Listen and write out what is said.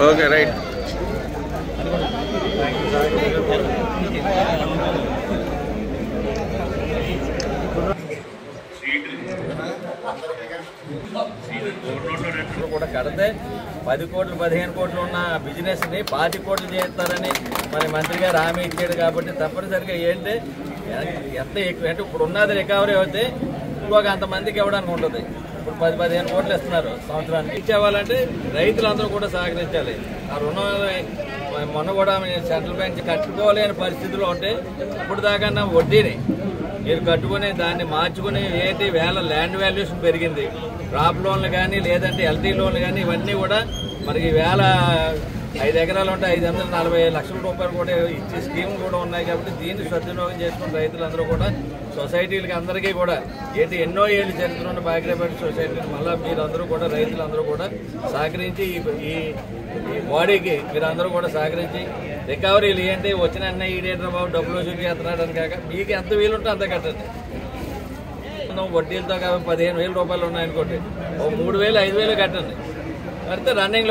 Okay right. కూడా కడితే 10 కోట్లు 15 కోట్లు ఉన్న బిజినెస్ ని 25 కోట్లు చేస్తారని మరి మంత్రి గారు హామీ ఇచ్చాడు. కాబట్టి తప్పనిసరిగా ఏంటి ఎంత ఎక్కువ అంటే ఇప్పుడు ఉన్నది రికవరీ అయితే ఇంకొక అంతమందికి ఇవ్వడానికి ఉంటుంది. ఇప్పుడు 10-15 కోట్లు ఇస్తున్నారు సంవత్సరానికి. ఇచ్చేవాళ్ళంటే రైతులందరూ కూడా సహకరించాలి. ఆ రుణాలు మొన్న కూడా సెంట్రల్ బ్యాంక్ కట్టుకోలేని పరిస్థితిలో ఉంటే ఇప్పుడు దాకా వడ్డీని మీరు కట్టుకుని దాన్ని మార్చుకుని ఏంటి వేల ల్యాండ్ వాల్యూషన్ పెరిగింది. క్రాప్ లోన్లు కానీ లేదంటే ఎల్టీ లోన్లు కానీ ఇవన్నీ కూడా మనకి 5 ఎకరాలు ఉంటే 540 లక్షల రూపాయలు కూడా ఇచ్చే స్కీమ్ కూడా ఉన్నాయి. కాబట్టి దీన్ని సద్వినియోగం చేసుకున్న రైతులందరూ కూడా సొసైటీలకి అందరికీ కూడా ఏంటి ఎన్నో ఏళ్ళు చరిత్ర ఉన్న బాగ్రేపేట సొసైటీని మళ్ళీ మీరందరూ కూడా రైతులందరూ కూడా సహకరించి ఈ బాడీకి మీరందరూ కూడా సహకరించి రికవరీలు ఏంటి వచ్చిన అన్న ఈడేటర్ బాబు డబ్బులు చూపిస్తున్నాడని కాక మీకు ఎంత వీలుంటే అంత కట్టండి. వడ్డీలతో కాబట్టి 15,000 రూపాయలు ఉన్నాయనుకోండి, 3,000 5,000 కట్టండి. కడితే రన్నింగ్